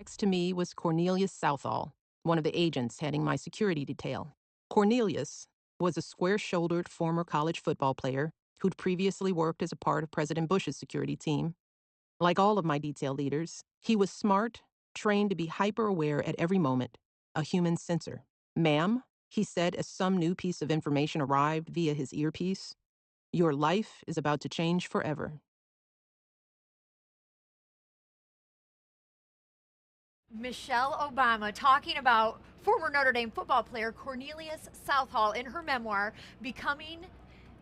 Next to me was Cornelius Southall, one of the agents heading my security detail. Cornelius was a square-shouldered former college football player who'd previously worked as a part of President Bush's security team. Like all of my detail leaders, he was smart, trained to be hyper-aware at every moment, a human sensor. "Ma'am," he said as some new piece of information arrived via his earpiece, "your life is about to change forever." Michelle Obama talking about former Notre Dame football player Cornelius Southall in her memoir, Becoming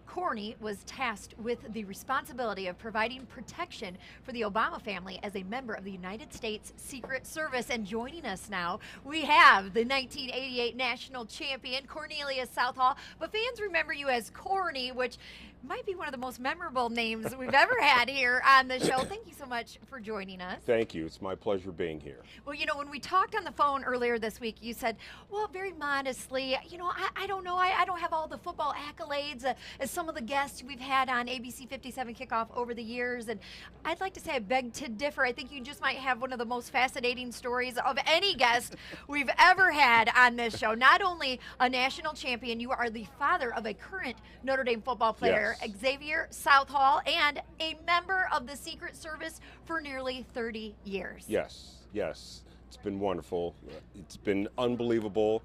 Corny was tasked with the responsibility of providing protection for the Obama family as a member of the United States Secret Service. And joining us now, we have the 1988 national champion, Cornelius Southall. But fans remember you as Corny, which might be one of the most memorable names we've ever had here on the show. Thank you so much for joining us. Thank you. It's my pleasure being here. Well, when we talked on the phone earlier this week, you said, well, very modestly, I don't know. I don't have all the football accolades as some of the guests we've had on ABC 57 Kickoff over the years. And I'd like to say I beg to differ. I think you just might have one of the most fascinating stories of any guest we've ever had on this show. Not only a national champion, you are the father of a current Notre Dame football player, Yes. Xavier Southall, and a member of the Secret Service for nearly 30 years. Yes. It's been wonderful. It's been unbelievable.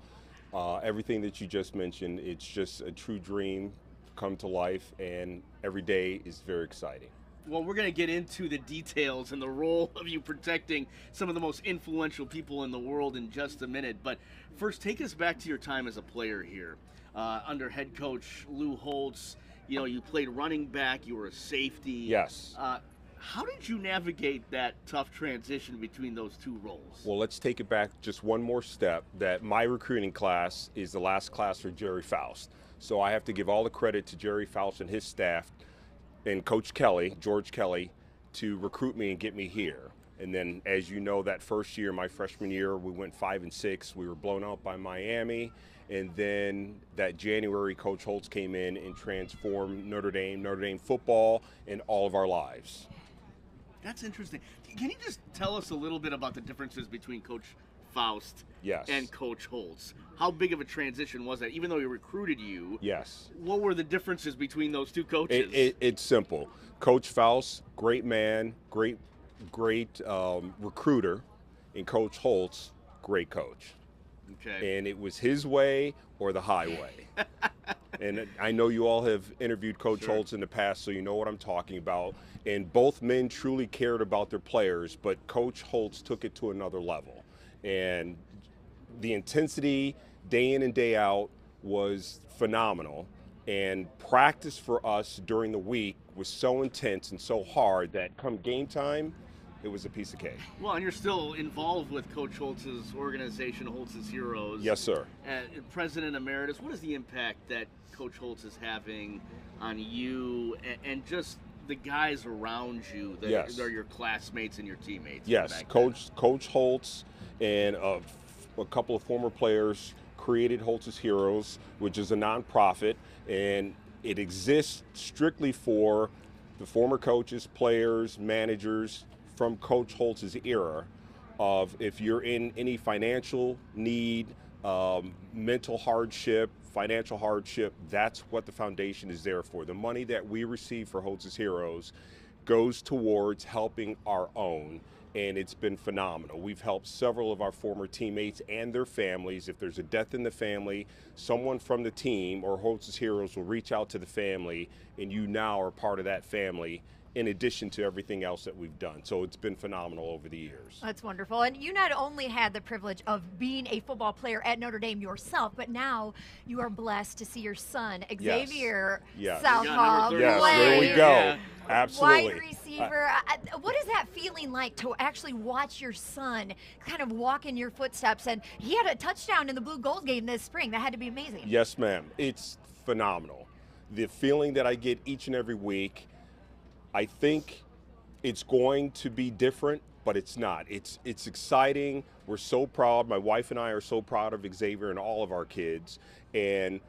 Everything that you just mentioned, it's just a true dream come to life, and every day is very exciting. Well, we're going to get into the details and the role of you protecting some of the most influential people in the world in just a minute. But first, take us back to your time as a player here. Under head coach Lou Holtz, you played running back, you were a safety. Yes. How did you navigate that tough transition between those two roles? Well, let's take it back just one more step, that my recruiting class is the last class for Jerry Faust. So I have to give all the credit to Jerry Faust and his staff and Coach Kelly, George Kelly, to recruit me and get me here. And then, as you know, that first year, my freshman year, we went 5-6. We were blown out by Miami. And then that January, Coach Holtz came in and transformed Notre Dame football, and all of our lives. That's interesting. Can you just tell us a little bit about the differences between Coach Faust Yes. and Coach Holtz? How big of a transition was that? Even though he recruited you, Yes. what were the differences between those two coaches? It's simple. Coach Faust, great man, great recruiter, and Coach Holtz, great coach. Okay. And it was his way or the highway. And I know you all have interviewed Coach Sure. Holtz in the past, so you know what I'm talking about. And both men truly cared about their players, but Coach Holtz took it to another level. And the intensity day in and day out was phenomenal. And practice for us during the week was so intense and so hard that come game time, it was a piece of cake. Well, and you're still involved with Coach Holtz's organization, Holtz's Heroes. Yes, sir. President Emeritus, what is the impact that Coach Holtz is having on you and just the guys around you that Yes. are your classmates and your teammates? Yes, back then? Coach Holtz and a couple of former players created Holtz's Heroes, which is a nonprofit, and it exists strictly for the former coaches, players, managers from Coach Holtz's era of if you're in any financial need, mental hardship, financial hardship, that's what the foundation is there for. The money that we receive for Holtz's Heroes goes towards helping our own, and it's been phenomenal. We've helped several of our former teammates and their families. If there's a death in the family, someone from the team or Holtz's Heroes will reach out to the family, and you now are part of that family in addition to everything else that we've done. So it's been phenomenal over the years. That's wonderful. And you not only had the privilege of being a football player at Notre Dame yourself, but now you are blessed to see your son, Xavier Yes. Southall, Yes, Yes, play there we go. Yeah. Absolutely. wide receiver. What is that feeling like to actually watch your son kind of walk in your footsteps? And he had a touchdown in the Blue Gold game this spring. That had to be amazing. Yes, ma'am. It's phenomenal. The feeling that I get each and every week, I think it's going to be different, but it's not. It's exciting. We're so proud. My wife and I are so proud of Xavier and all of our kids. And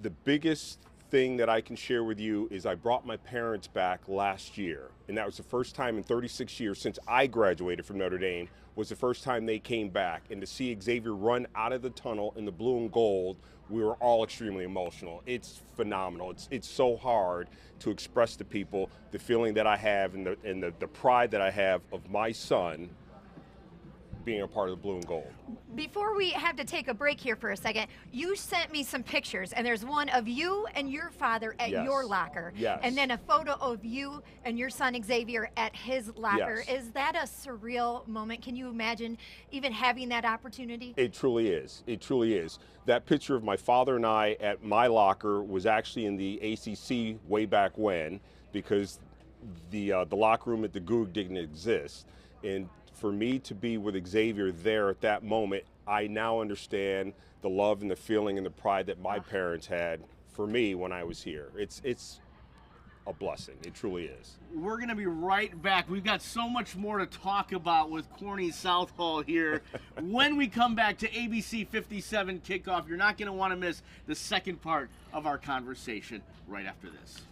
the biggest thing that I can share with you is I brought my parents back last year, and that was the first time in 36 years since I graduated from Notre Dame, was the first time they came back. And to see Xavier run out of the tunnel in the blue and gold, we were all extremely emotional. It's phenomenal. It's so hard to express to people the feeling that I have and the pride that I have of my son being a part of the blue and gold. Before we have to take a break here for a second, you sent me some pictures, and there's one of you and your father at Yes. your locker, Yes. and then a photo of you and your son Xavier at his locker. Yes. Is that a surreal moment? Can you imagine even having that opportunity? It truly is. It truly is. That picture of my father and I at my locker was actually in the ACC way back when, because the locker room at the Goog didn't exist. And for me to be with Xavier there at that moment, I now understand the love and the feeling and the pride that my parents had for me when I was here. It's a blessing. It truly is. We're going to be right back. We've got so much more to talk about with Corny Southall here. When we come back to ABC 57 Kickoff, you're not going to want to miss the second part of our conversation right after this.